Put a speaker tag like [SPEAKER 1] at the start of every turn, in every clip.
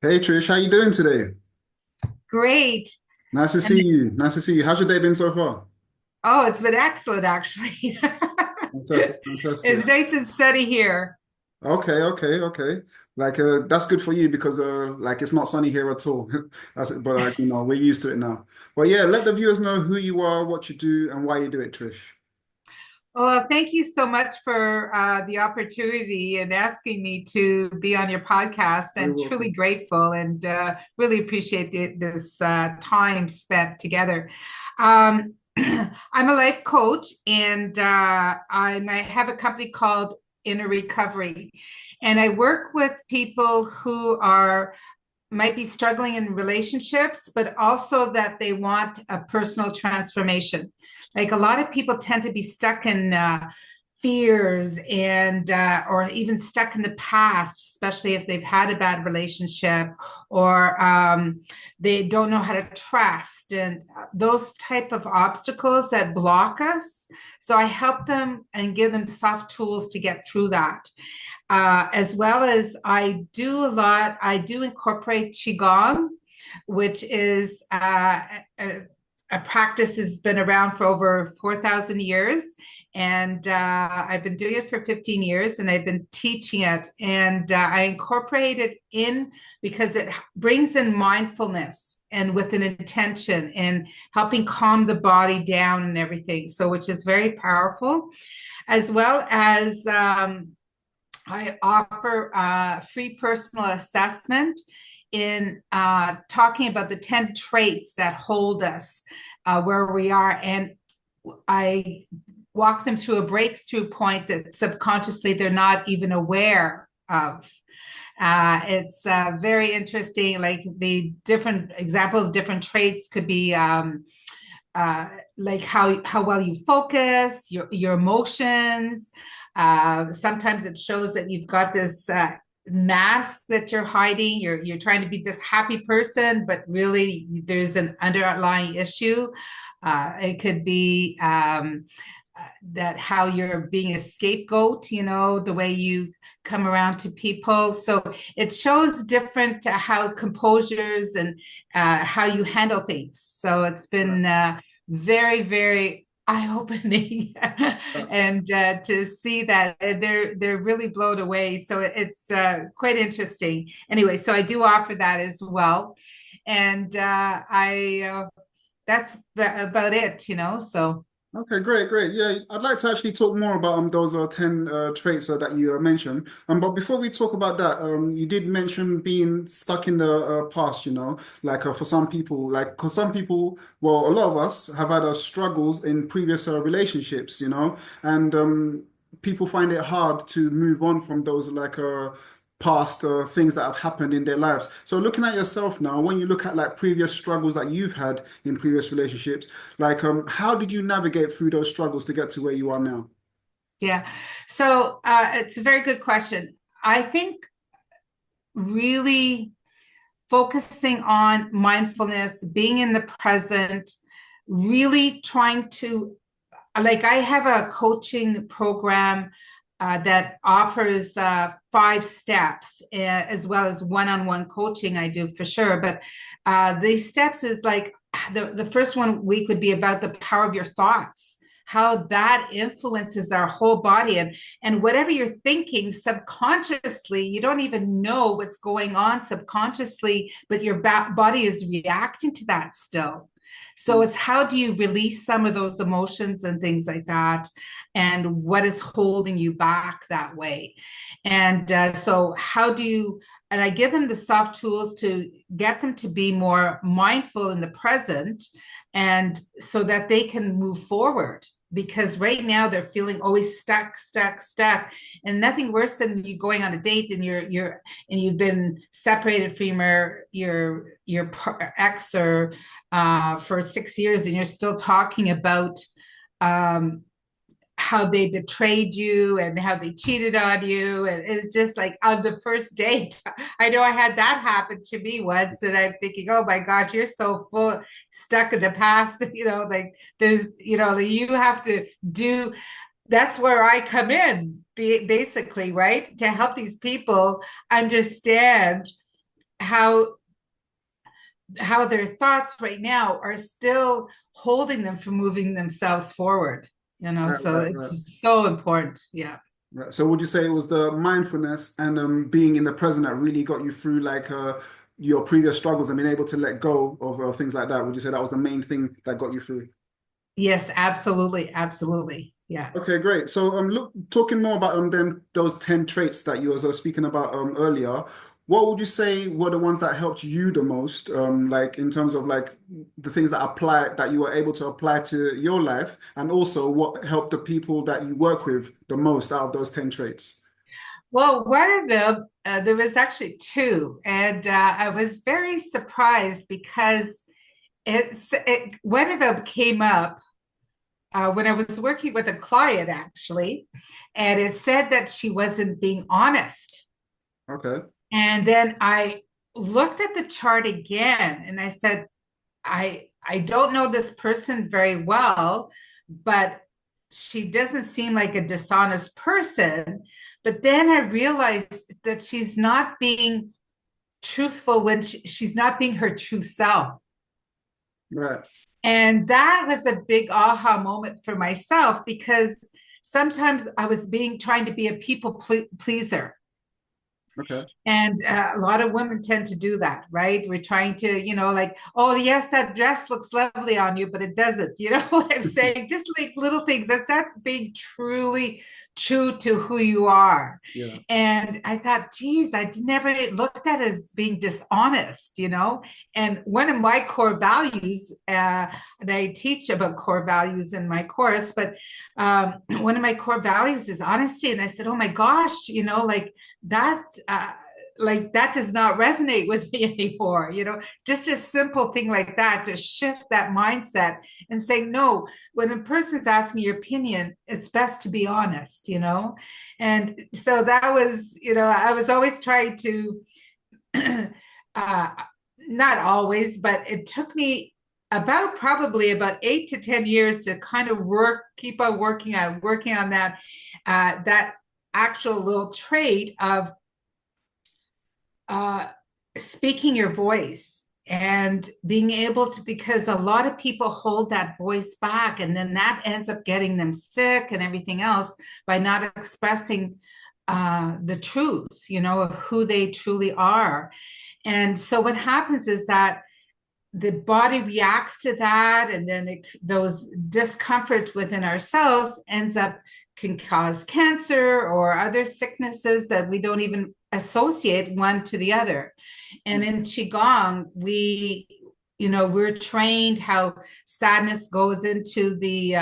[SPEAKER 1] Hey Trish, how you doing today?
[SPEAKER 2] Great.
[SPEAKER 1] Nice to
[SPEAKER 2] And
[SPEAKER 1] see you. Nice to see you. How's your day been so far?
[SPEAKER 2] oh, it's been excellent, actually.
[SPEAKER 1] Fantastic, fantastic.
[SPEAKER 2] It's nice and sunny here.
[SPEAKER 1] Okay, okay, okay. Like that's good for you because like it's not sunny here at all. That's it, but we're used to it now. But yeah, let the viewers know who you are, what you do, and why you do it, Trish.
[SPEAKER 2] Well, thank you so much for the opportunity and asking me to be on your podcast.
[SPEAKER 1] You're
[SPEAKER 2] I'm truly
[SPEAKER 1] welcome.
[SPEAKER 2] grateful and really appreciate this time spent together. Um, I'm a life coach and I have a company called Inner Recovery. And I work with people who are might be struggling in relationships, but also that they want a personal transformation. Like a lot of people tend to be stuck in fears and or even stuck in the past, especially if they've had a bad relationship or they don't know how to trust and those type of obstacles that block us. So I help them and give them soft tools to get through that. As well as I do incorporate Qigong, which is a practice has been around for over 4,000 years. And I've been doing it for 15 years and I've been teaching it. And I incorporate it in because it brings in mindfulness and with an intention and helping calm the body down and everything. So, which is very powerful, as well as I offer free personal assessment in talking about the 10 traits that hold us where we are. And I walk them through a breakthrough point that subconsciously they're not even aware of. It's very interesting. Like the different example of different traits could be like how well you focus, your emotions. Sometimes it shows that you've got this mask that you're hiding. You're trying to be this happy person, but really there's an underlying issue. It could be that how you're being a scapegoat, the way you come around to people. So it shows different how composures and how you handle things. So it's been very, very eye-opening, and to see that they're really blown away. So it's quite interesting. Anyway, so I do offer that as well, and I that's about it. So.
[SPEAKER 1] Okay, great, great. Yeah, I'd like to actually talk more about those 10 traits that you mentioned. But before we talk about that, you did mention being stuck in the past, like for some people, like because some people, well, a lot of us have had struggles in previous relationships, and people find it hard to move on from those like past things that have happened in their lives. So looking at yourself now, when you look at like previous struggles that you've had in previous relationships, like how did you navigate through those struggles to get to where you are now?
[SPEAKER 2] Yeah. So it's a very good question. I think really focusing on mindfulness, being in the present, really trying to, like, I have a coaching program that offers 5 steps as well as one-on-one coaching I do for sure. But these steps is like the first one week would be about the power of your thoughts, how that influences our whole body, and whatever you're thinking subconsciously, you don't even know what's going on subconsciously, but your body is reacting to that still. So it's how do you release some of those emotions and things like that, and what is holding you back that way. And so how do you, and I give them the soft tools to get them to be more mindful in the present, and so that they can move forward, because right now they're feeling always stuck, and nothing worse than you going on a date and you've been separated from your ex or for 6 years, and you're still talking about um, how they betrayed you and how they cheated on you. And it's just like on the first date. I know I had that happen to me once, and I'm thinking, oh my gosh, you're so full stuck in the past. Like there's, you have to do. That's where I come in, basically, right? To help these people understand how their thoughts right now are still holding them from moving themselves forward,
[SPEAKER 1] Right,
[SPEAKER 2] so
[SPEAKER 1] right, right.
[SPEAKER 2] it's so important. Yeah.
[SPEAKER 1] Right. So would you say it was the mindfulness and being in the present that really got you through like your previous struggles and being able to let go of things like that? Would you say that was the main thing that got you through?
[SPEAKER 2] Yes, absolutely. Absolutely. Yes.
[SPEAKER 1] Okay, great. So, look, talking more about then those 10 traits that you was speaking about earlier, what would you say were the ones that helped you the most? Like in terms of like the things that you were able to apply to your life, and also what helped the people that you work with the most out of those 10 traits?
[SPEAKER 2] Well, one of them, there was actually two, and I was very surprised because one of them came up when I was working with a client, actually, and it said that she wasn't being honest.
[SPEAKER 1] Okay.
[SPEAKER 2] And then I looked at the chart again, and I said, I don't know this person very well, but she doesn't seem like a dishonest person. But then I realized that she's not being truthful when she's not being her true self.
[SPEAKER 1] Right.
[SPEAKER 2] And that was a big aha moment for myself because sometimes I was being trying to be a people pleaser.
[SPEAKER 1] Okay.
[SPEAKER 2] And a lot of women tend to do that, right? We're trying to, like, oh, yes, that dress looks lovely on you, but it doesn't. You know what I'm saying? Just like little things. That's not being truly true to who you are.
[SPEAKER 1] Yeah.
[SPEAKER 2] And I thought, geez, I never looked at it as being dishonest, And one of my core values, and I teach about core values in my course, but one of my core values is honesty. And I said, oh my gosh, like that. Like that does not resonate with me anymore, just a simple thing like that to shift that mindset and say no. When a person's asking your opinion, it's best to be honest, and so that was, I was always trying to uh, not always, but it took me probably about 8 to 10 years to kind of keep on working on that actual little trait of uh, speaking your voice and being able to, because a lot of people hold that voice back, and then that ends up getting them sick and everything else by not expressing the truth, of who they truly are. And so what happens is that the body reacts to that, and then those discomfort within ourselves can cause cancer or other sicknesses that we don't even associate one to the other. And in qigong, we're trained how sadness goes into the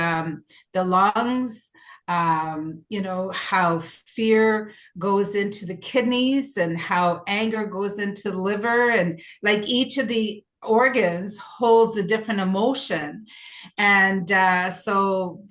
[SPEAKER 2] lungs, how fear goes into the kidneys, and how anger goes into the liver, and like each of the organs holds a different emotion. And so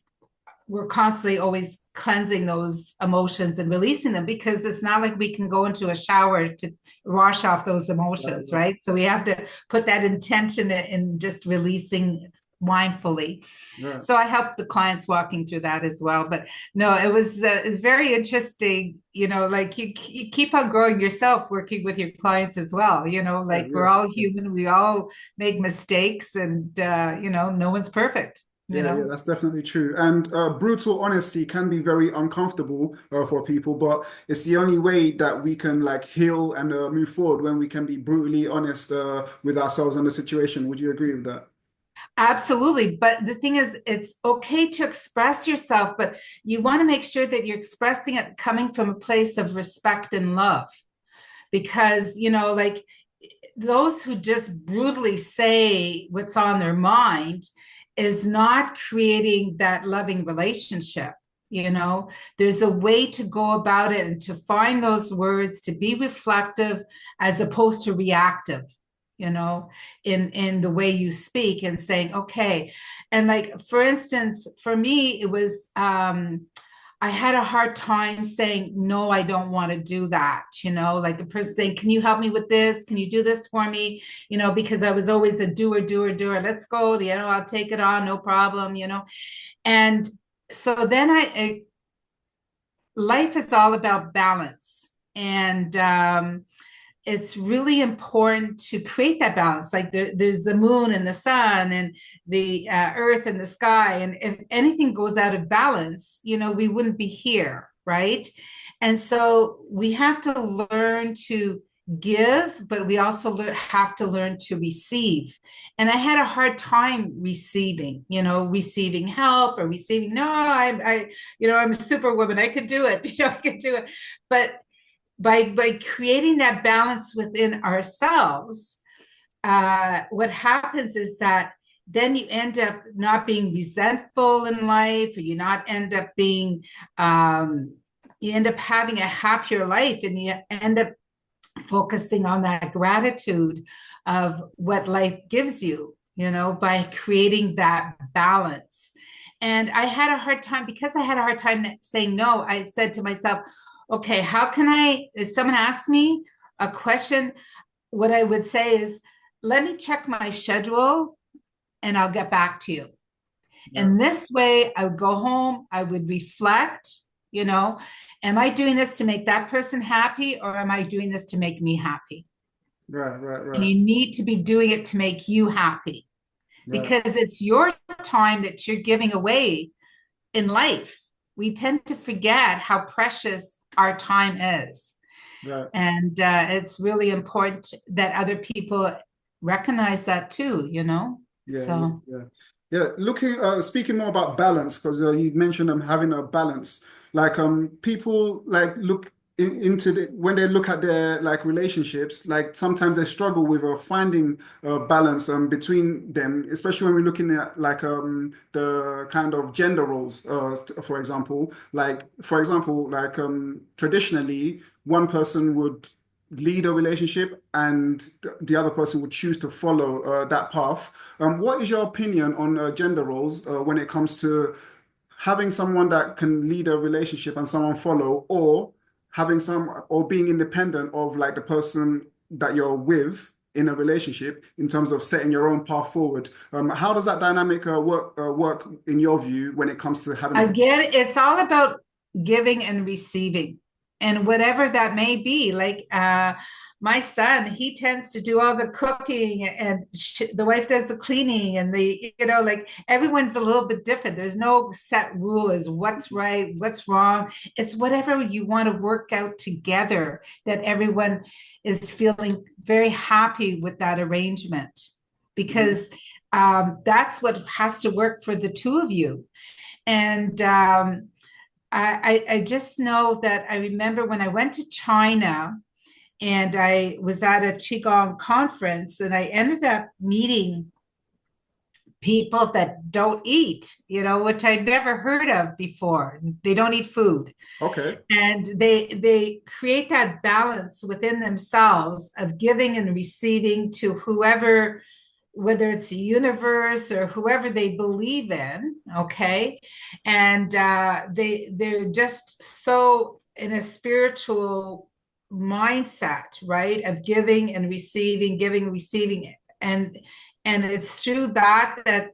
[SPEAKER 2] we're constantly always cleansing those emotions and releasing them, because it's not like we can go into a shower to wash off those emotions,
[SPEAKER 1] Right.
[SPEAKER 2] right? So we have to put that intention in just releasing mindfully.
[SPEAKER 1] Right.
[SPEAKER 2] So I help the clients walking through that as well. But no, it was very interesting, like you keep on growing yourself working with your clients as well,
[SPEAKER 1] Yeah.
[SPEAKER 2] like we're
[SPEAKER 1] Yeah.
[SPEAKER 2] all human, we all make mistakes, and no one's perfect,
[SPEAKER 1] Yeah, yeah, that's definitely true. And brutal honesty can be very uncomfortable for people, but it's the only way that we can like heal and move forward when we can be brutally honest with ourselves and the situation. Would you agree with that?
[SPEAKER 2] Absolutely. But the thing is, it's okay to express yourself, but you want to make sure that you're expressing it coming from a place of respect and love. Because, like those who just brutally say what's on their mind is not creating that loving relationship. There's a way to go about it and to find those words to be reflective as opposed to reactive, in the way you speak, and saying, okay. And like, for instance, for me, it was I had a hard time saying, no, I don't want to do that. Like a person saying, can you help me with this? Can you do this for me? Because I was always a doer, doer, doer. Let's go, I'll take it on, no problem, And so then life is all about balance. And it's really important to create that balance. Like there's the moon and the sun and the earth and the sky. And if anything goes out of balance, we wouldn't be here, right? And so we have to learn to give, but we also have to learn to receive. And I had a hard time receiving, receiving help or receiving, no, I'm a superwoman. I could do it. I could do it. But by creating that balance within ourselves, what happens is that then you end up not being resentful in life, or you not end up being, you end up having a happier life, and you end up focusing on that gratitude of what life gives you, by creating that balance. And I had a hard time because I had a hard time saying no. I said to myself, okay, how can if someone asks me a question, what I would say is, let me check my schedule and I'll get back to you.
[SPEAKER 1] Yeah.
[SPEAKER 2] And this way I would go home, I would reflect, am I doing this to make that person happy, or am I doing this to make me happy? And
[SPEAKER 1] Right.
[SPEAKER 2] you need to be doing it to make you happy,
[SPEAKER 1] Right.
[SPEAKER 2] because it's your time that you're giving away in life. We tend to forget how precious our time is.
[SPEAKER 1] Right.
[SPEAKER 2] And it's really important that other people recognize that too,
[SPEAKER 1] Yeah, yeah,
[SPEAKER 2] So
[SPEAKER 1] yeah. Yeah, speaking more about balance, because you mentioned having a balance. Like people like look into when they look at their like relationships, like sometimes they struggle with finding a balance between them, especially when we're looking at like the kind of gender roles, for example. Like traditionally, one person would lead a relationship and the other person would choose to follow that path. What is your opinion on gender roles when it comes to having someone that can lead a relationship and someone follow, or or being independent of like the person that you're with in a relationship in terms of setting your own path forward? How does that dynamic work in your view when it comes to having a
[SPEAKER 2] again, it's all about giving and receiving, and whatever that may be. Like my son, he tends to do all the cooking, and the wife does the cleaning, and like everyone's a little bit different. There's no set rule as what's right, what's wrong. It's whatever you want to work out together, that everyone is feeling very happy with that arrangement,
[SPEAKER 1] Mhm.
[SPEAKER 2] because that's what has to work for the two of you. And I just know that I remember when I went to China, and I was at a Qigong conference, and I ended up meeting people that don't eat, which I'd never heard of before. They don't eat food.
[SPEAKER 1] Okay.
[SPEAKER 2] And they create that balance within themselves of giving and receiving to whoever, whether it's the universe or whoever they believe in. Okay. And they're just so in a spiritual mindset, right, of giving and receiving, giving, receiving. And it's through that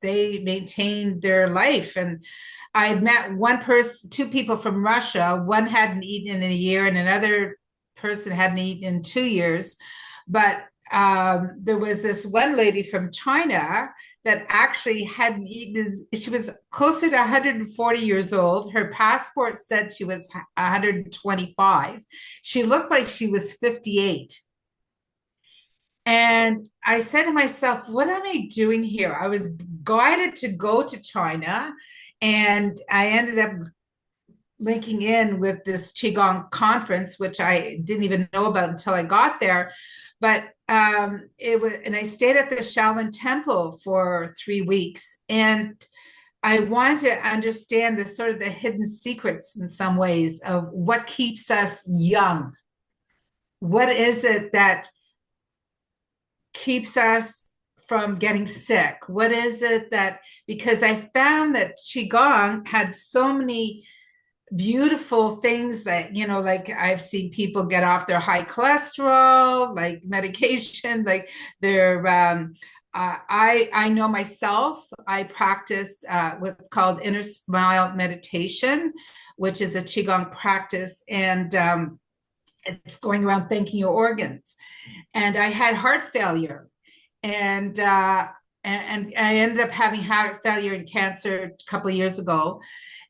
[SPEAKER 2] they maintain their life. And I had met one person, two people from Russia. One hadn't eaten in a year, and another person hadn't eaten in 2 years. But there was this one lady from China that actually hadn't eaten. She was closer to 140 years old. Her passport said she was 125. She looked like she was 58. And I said to myself, what am I doing here? I was guided to go to China, and I ended up linking in with this Qigong conference, which I didn't even know about until I got there. But it was, and I stayed at the Shaolin Temple for 3 weeks, and I wanted to understand the sort of the hidden secrets in some ways of what keeps us young. What is it that keeps us from getting sick? What is it that, because I found that Qigong had so many beautiful things that, like I've seen people get off their high cholesterol, like medication, like their, I know myself, I practiced what's called inner smile meditation, which is a Qigong practice. And it's going around thanking your organs. And I had heart failure, and and I ended up having heart failure and cancer a couple of years ago,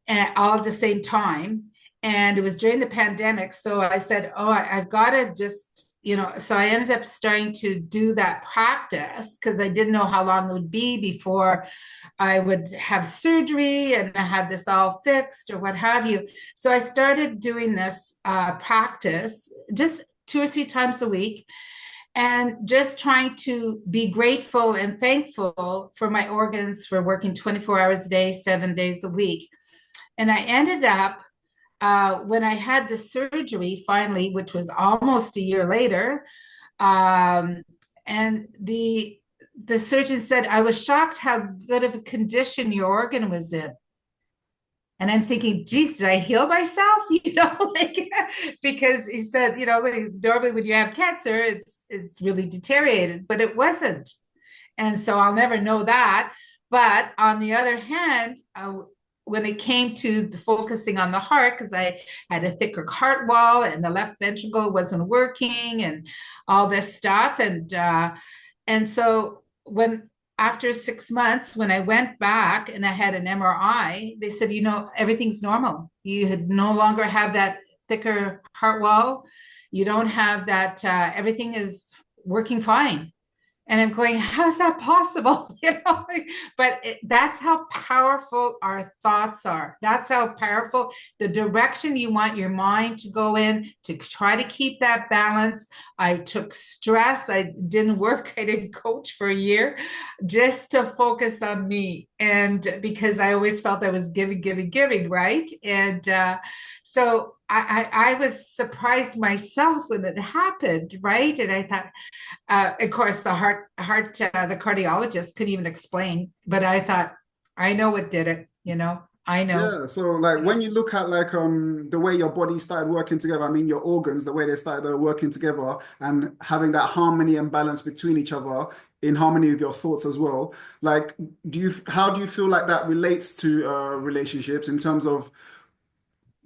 [SPEAKER 2] and all at the same time. And it was during the pandemic. So I said, oh, I've got to just, so I ended up starting to do that practice because I didn't know how long it would be before I would have surgery and I have this all fixed or what have you. So I started doing this practice just 2 or 3 times a week and just trying to be grateful and thankful for my organs for working 24 hours a day, 7 days a week. And I ended up, when I had the surgery finally, which was almost a year later, and the surgeon said, I was shocked how good of a condition your organ was in. And I'm thinking, geez, did I heal myself? Like, because he said, normally when you have cancer, it's really deteriorated, but it wasn't. And so I'll never know that. But on the other hand, when it came to the focusing on the heart, because I had a thicker heart wall and the left ventricle wasn't working and all this stuff. And so when after 6 months, when I went back and I had an MRI, they said, everything's normal. You had no longer have that thicker heart wall. You don't have that, everything is working fine. And I'm going, how's that possible? But that's how powerful our thoughts are. That's how powerful the direction you want your mind to go in to try to keep that balance. I took stress. I didn't work. I didn't coach for a year just to focus on me. And because I always felt I was giving, right? And so I was surprised myself when it happened, right? And I thought, of course, the cardiologist couldn't even explain, but I thought, I know what did it, I know.
[SPEAKER 1] Yeah, so like when you look at like the way your body started working together, I mean your organs, the way they started working together and having that harmony and balance between each other in harmony with your thoughts as well. Like, how do you feel like that relates to relationships in terms of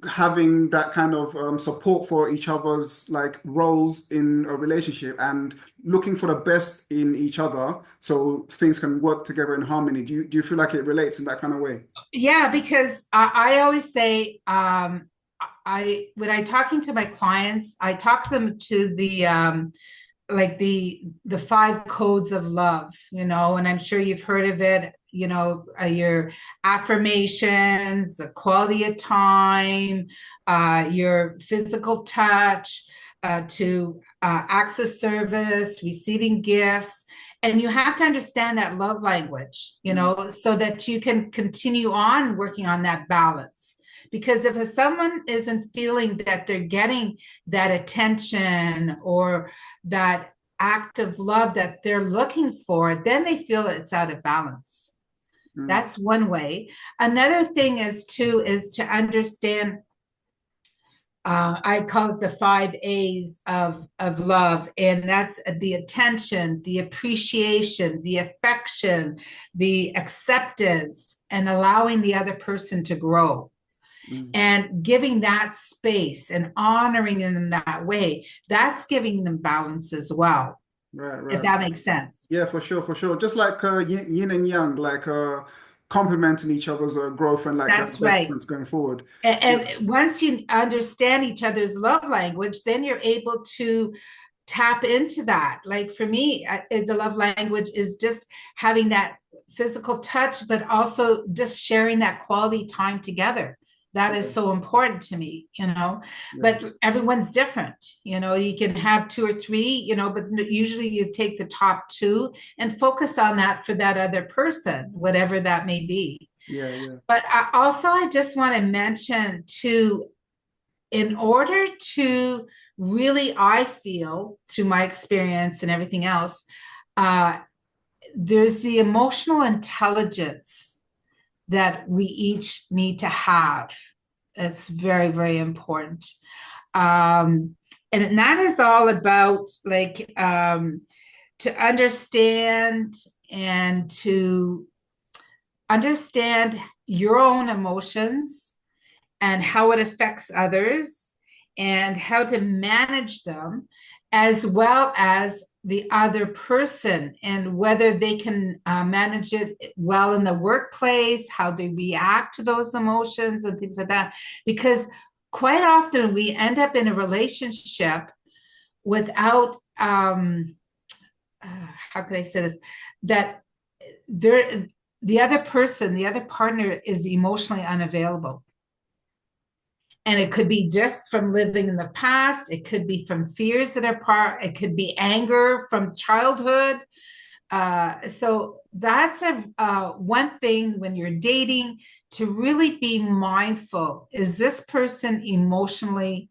[SPEAKER 1] having that kind of support for each other's like roles in a relationship and looking for the best in each other so things can work together in harmony? Do you feel like it relates in that kind of way?
[SPEAKER 2] Yeah, because I always say, when I talking to my clients, I talk them to the like the 5 codes of love, and I'm sure you've heard of it, your affirmations, the quality of time, your physical touch, to acts of service, receiving gifts. And you have to understand that love language, so that you can continue on working on that balance. Because if someone isn't feeling that they're getting that attention or that act of love that they're looking for, then they feel it's out of balance.
[SPEAKER 1] Mm.
[SPEAKER 2] That's one way. Another thing is to understand, I call it the 5 A's of love, and that's the attention, the appreciation, the affection, the acceptance, and allowing the other person to grow.
[SPEAKER 1] Mm.
[SPEAKER 2] And giving that space and honoring them in that way, that's giving them balance as well,
[SPEAKER 1] Right,
[SPEAKER 2] if
[SPEAKER 1] right.
[SPEAKER 2] that makes sense.
[SPEAKER 1] Yeah, for sure, for sure. Just like yin and yang, like complementing each other's growth and like
[SPEAKER 2] That's
[SPEAKER 1] best
[SPEAKER 2] right.
[SPEAKER 1] friends going forward. Yeah.
[SPEAKER 2] And once you understand each other's love language, then you're able to tap into that. Like for me, the love language is just having that physical touch, but also just sharing that quality time together. That is
[SPEAKER 1] Yeah.
[SPEAKER 2] so important to me,
[SPEAKER 1] Yeah.
[SPEAKER 2] but everyone's different. You can have 2 or 3, but usually you take the top 2 and focus on that for that other person, whatever that may be.
[SPEAKER 1] Yeah, yeah.
[SPEAKER 2] But I just want to mention too, in order to really, I feel through my experience and everything else, there's the emotional intelligence that we each need to have. It's very, very important. And that is all about like to understand and to understand your own emotions and how it affects others, and how to manage them, as well as the other person and whether they can manage it well in the workplace, how they react to those emotions and things like that. Because quite often we end up in a relationship without, how can I say this, that there, the other person, the other partner is emotionally unavailable. And it could be just from living in the past. It could be from fears that are part. It could be anger from childhood. So that's one thing when you're dating, to really be mindful. Is this person emotionally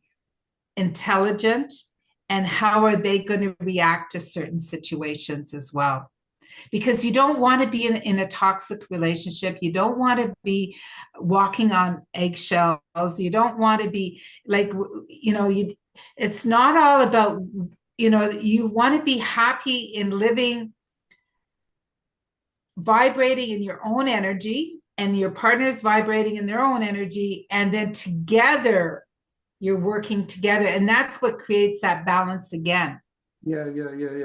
[SPEAKER 2] intelligent? And how are they going to react to certain situations as well? Because you don't want to be in a toxic relationship. You don't want to be walking on eggshells. You don't want to be like, it's not all about, you want to be happy in living, vibrating in your own energy, and your partner's vibrating in their own energy. And then together, you're working together. And that's what creates that balance again.
[SPEAKER 1] Yeah.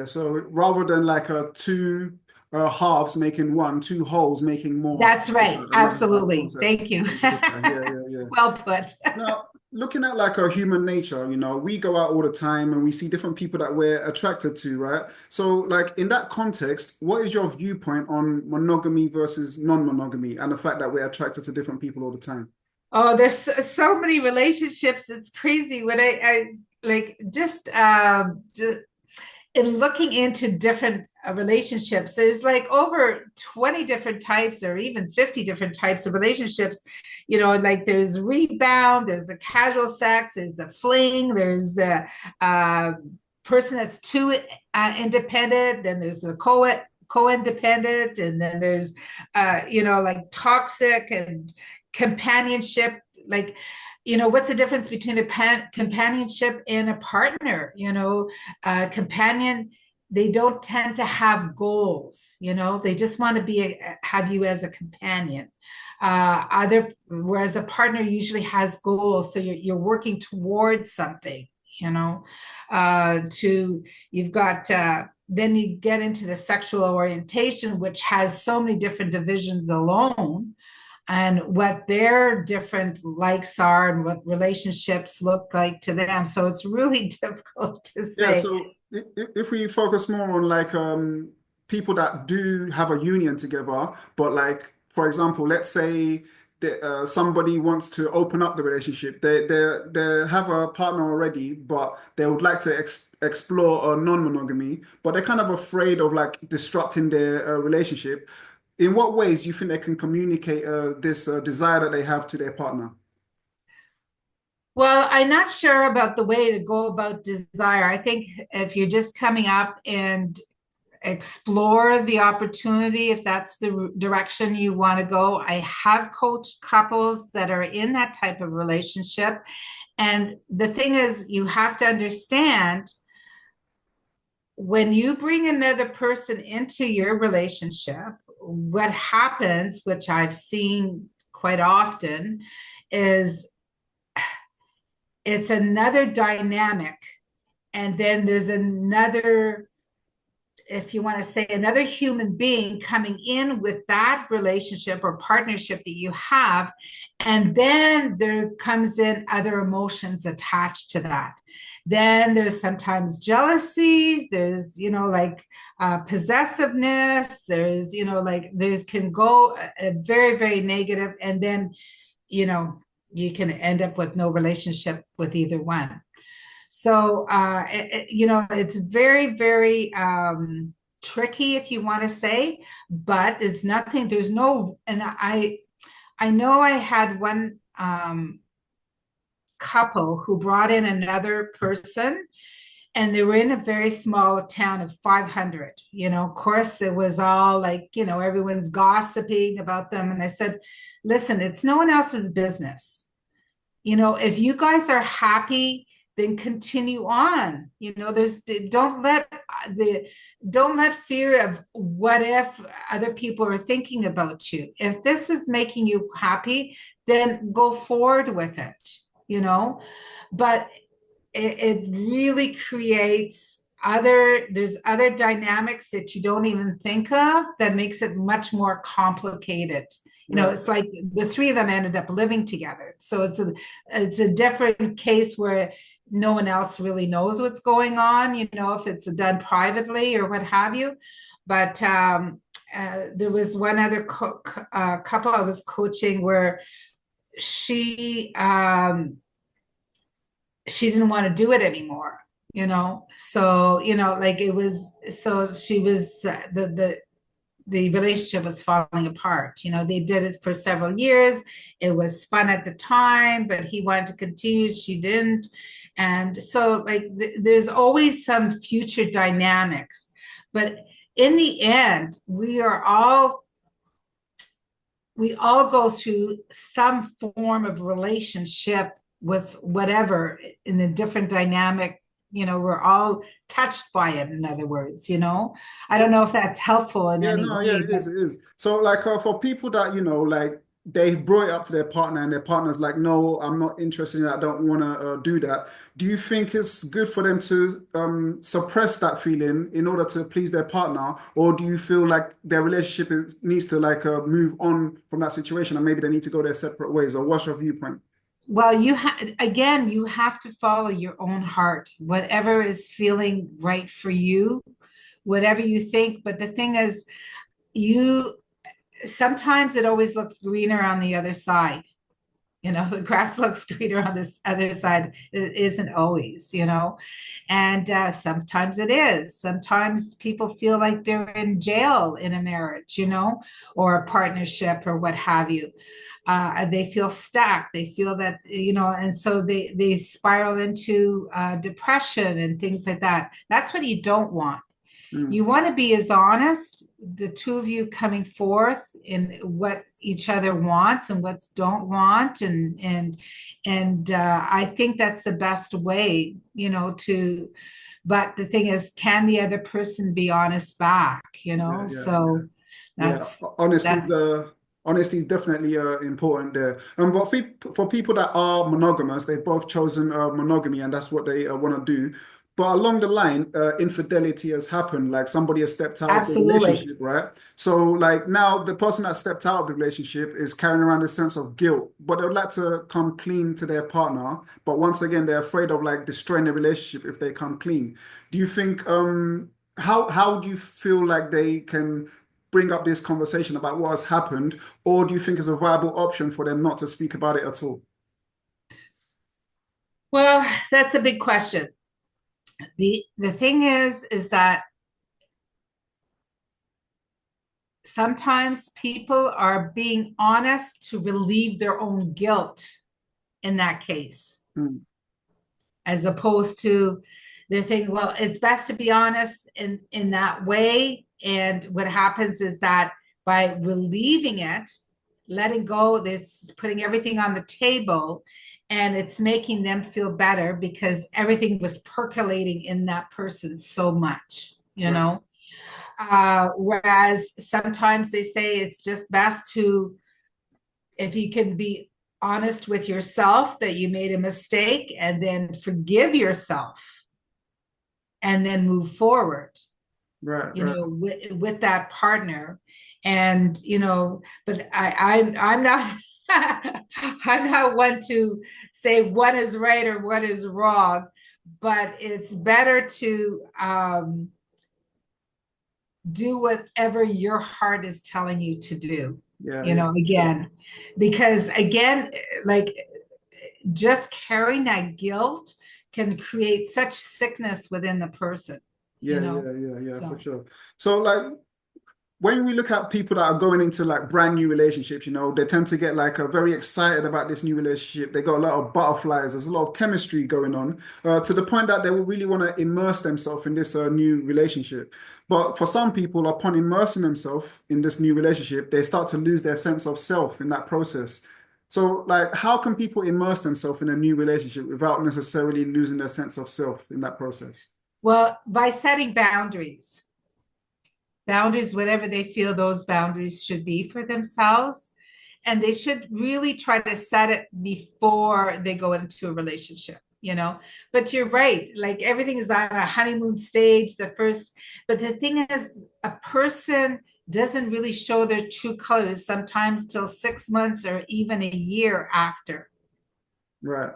[SPEAKER 1] So rather than like two halves making one, two wholes making more.
[SPEAKER 2] That's right.
[SPEAKER 1] I love that
[SPEAKER 2] Absolutely.
[SPEAKER 1] concept.
[SPEAKER 2] Thank you.
[SPEAKER 1] Yeah.
[SPEAKER 2] Well put.
[SPEAKER 1] Now, looking at like a human nature, we go out all the time and we see different people that we're attracted to, right? So, like in that context, what is your viewpoint on monogamy versus non-monogamy and the fact that we're attracted to different people all the time?
[SPEAKER 2] Oh, there's so many relationships. It's crazy. When I like just in looking into different relationships, there's like over 20 different types or even 50 different types of relationships. Like there's rebound, there's the casual sex, there's the fling, there's the person that's too independent, then there's the co-independent, and then there's like toxic and companionship. Like, what's the difference between a companionship and a partner? Companion, they don't tend to have goals. They just want to have you as a companion. Whereas a partner usually has goals, so you're working towards something. You've got then you get into the sexual orientation, which has so many different divisions alone, and what their different likes are and what relationships look like to them. So it's really difficult to
[SPEAKER 1] Yeah,
[SPEAKER 2] say.
[SPEAKER 1] so if we focus more on like people that do have a union together, but like for example, let's say that somebody wants to open up the relationship. They have a partner already, but they would like to explore a non-monogamy, but they're kind of afraid of like disrupting their relationship. In what ways do you think they can communicate this desire that they have to their partner?
[SPEAKER 2] Well, I'm not sure about the way to go about desire. I think if you're just coming up and explore the opportunity, if that's the direction you want to go. I have coached couples that are in that type of relationship. And the thing is, you have to understand, when you bring another person into your relationship, what happens, which I've seen quite often, is it's another dynamic. And then there's another, if you want to say, another human being coming in with that relationship or partnership that you have. And then there comes in other emotions attached to that. Then there's sometimes jealousy, there's, possessiveness, there's, there's can go a very, very negative, and then, you can end up with no relationship with either one. So, it's very, very tricky, if you want to say, but it's nothing, there's no, and I know I had one couple who brought in another person, and they were in a very small town of 500. Of course, it was all like, everyone's gossiping about them. And I said, listen, it's no one else's business. If you guys are happy, then continue on. There's don't let fear of what if other people are thinking about you. If this is making you happy, then go forward with it. But it really creates there's other dynamics that you don't even think of that makes it much more complicated. You know,
[SPEAKER 1] Right.
[SPEAKER 2] it's like the three of them ended up living together. So it's a different case where no one else really knows what's going on, you know, if it's done privately or what have you. But there was one other couple I was coaching where she she didn't want to do it anymore, you know. So, you know, like it was, so she was the relationship was falling apart. You know, they did it for several years. It was fun at the time, but he wanted to continue, she didn't. And so like there's always some future dynamics. But in the end, we all go through some form of relationship with whatever in a different dynamic. You know, we're all touched by it, in other words, you know. I don't
[SPEAKER 1] So
[SPEAKER 2] know if that's helpful in
[SPEAKER 1] yeah,
[SPEAKER 2] any
[SPEAKER 1] no, yeah,
[SPEAKER 2] way,
[SPEAKER 1] it
[SPEAKER 2] but
[SPEAKER 1] is, it is. So like for people that, you know, like they've brought it up to their partner and their partner's like, no, I'm not interested in that. I don't want to do that. Do you think it's good for them to suppress that feeling in order to please their partner, or do you feel like their relationship needs to like move on from that situation and maybe they need to go their separate ways? Or what's your viewpoint?
[SPEAKER 2] well, again, you have to follow your own heart, whatever is feeling right for you, whatever you think. But the thing is, you sometimes it always looks greener on the other side. You know, the grass looks greener on this other side. It isn't always, you know. And sometimes it is. Sometimes people feel like they're in jail in a marriage, you know, or a partnership or what have you. They feel stuck. They feel that, you know, and so they spiral into depression and things like that. That's what you don't want.
[SPEAKER 1] Mm,
[SPEAKER 2] You want to be as honest, the two of you coming forth in what each other wants and what's don't want, and I think that's the best way, you know, to. But the thing is, can the other person be honest back? You
[SPEAKER 1] yeah,
[SPEAKER 2] know,
[SPEAKER 1] yeah, yeah.
[SPEAKER 2] so
[SPEAKER 1] Yeah,
[SPEAKER 2] that's
[SPEAKER 1] honesty is
[SPEAKER 2] that's
[SPEAKER 1] honesty is definitely important there. But for people that are monogamous, they've both chosen monogamy, and that's what they want to do. But along the line, infidelity has happened. Like somebody has stepped out of the
[SPEAKER 2] absolutely.
[SPEAKER 1] relationship, right? So, like now, the person that stepped out of the relationship is carrying around a sense of guilt, but they'd like to come clean to their partner. But once again, they're afraid of like destroying the relationship if they come clean. Do you think how do you feel like they can bring up this conversation about what has happened, or do you think it's a viable option for them not to speak about it at all?
[SPEAKER 2] Well, that's a big question. The thing is that sometimes people are being honest to relieve their own guilt in that case,
[SPEAKER 1] Mm,
[SPEAKER 2] as opposed to they're thinking, well, it's best to be honest in that way. And what happens is that by relieving it, letting go, it's putting everything on the table, and it's making them feel better because everything was percolating in that person so much, you
[SPEAKER 1] right.
[SPEAKER 2] know. Whereas sometimes they say it's just best to, if you can be honest with yourself that you made a mistake and then forgive yourself and then move forward,
[SPEAKER 1] Right,
[SPEAKER 2] you
[SPEAKER 1] right.
[SPEAKER 2] know, with that partner. And, you know, but I'm not, I'm not one to say what is right or what is wrong, but it's better to do whatever your heart is telling you to do,
[SPEAKER 1] Yeah,
[SPEAKER 2] you
[SPEAKER 1] yeah,
[SPEAKER 2] know,
[SPEAKER 1] sure.
[SPEAKER 2] again, because again, like just carrying that guilt can create such sickness within the person, you
[SPEAKER 1] Yeah,
[SPEAKER 2] know.
[SPEAKER 1] yeah, yeah, yeah, for
[SPEAKER 2] So
[SPEAKER 1] sure. So like when we look at people that are going into like brand new relationships, you know, they tend to get like very excited about this new relationship. They got a lot of butterflies. There's a lot of chemistry going on to the point that they will really want to immerse themselves in this new relationship. But for some people, upon immersing themselves in this new relationship, they start to lose their sense of self in that process. So, like, how can people immerse themselves in a new relationship without necessarily losing their sense of self in that process?
[SPEAKER 2] well, by setting boundaries, whatever they feel those boundaries should be for themselves. And they should really try to set it before they go into a relationship. But you're right, like everything is on a honeymoon stage, but the thing is, a person doesn't really show their true colors sometimes till 6 months or even a year after.
[SPEAKER 1] Right.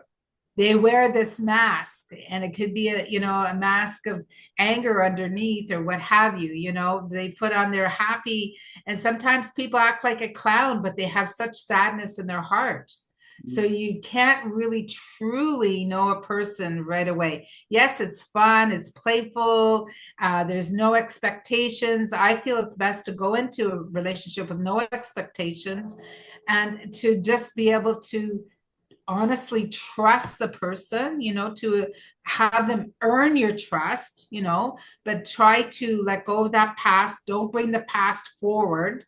[SPEAKER 2] They wear this mask, and it could be a mask of anger underneath or what have you. They put on their happy, and sometimes people act like a clown, but they have such sadness in their heart. So
[SPEAKER 1] Mm.
[SPEAKER 2] you can't really truly know a person right away. Yes, it's fun, it's playful, there's no expectations. I feel it's best to go into a relationship with no expectations and to just be able to honestly trust the person, to have them earn your trust, but try to let go of that past. Don't bring the past forward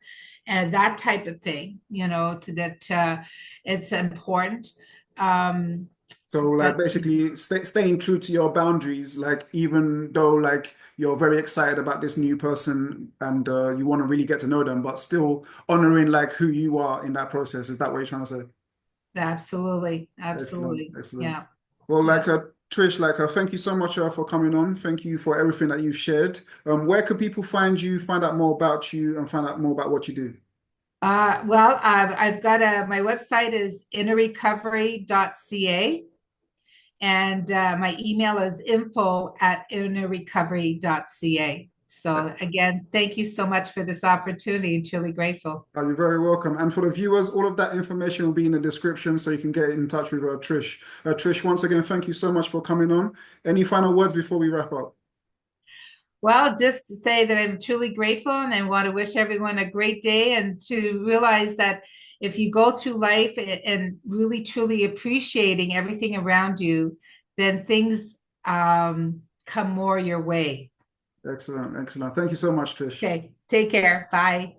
[SPEAKER 2] and that type of thing, that it's important.
[SPEAKER 1] So like
[SPEAKER 2] But
[SPEAKER 1] basically staying true to your boundaries, like even though like you're very excited about this new person and you want to really get to know them, but still honoring like who you are in that process. Is that what you're trying to say?
[SPEAKER 2] absolutely,
[SPEAKER 1] Excellent,
[SPEAKER 2] absolutely.
[SPEAKER 1] excellent.
[SPEAKER 2] Yeah,
[SPEAKER 1] Well,
[SPEAKER 2] yeah.
[SPEAKER 1] like Trish, like thank you so much for coming on. Thank you for everything that you've shared. Where could people find you, find out more about you, and find out more about what you do?
[SPEAKER 2] Well, I've got my website is innerrecovery.ca. And my email is info@innerrecovery.ca. So again, thank you so much for this opportunity. Truly grateful.
[SPEAKER 1] You're very welcome. And for the viewers, all of that information will be in the description so you can get in touch with Trish. Trish, once again, thank you so much for coming on. Any final words before we wrap up?
[SPEAKER 2] Well, just to say that I'm truly grateful and I want to wish everyone a great day and to realize that if you go through life and really truly appreciating everything around you, then things come more your way.
[SPEAKER 1] Excellent, excellent. Thank you so much, Trish.
[SPEAKER 2] Okay, take care. Bye.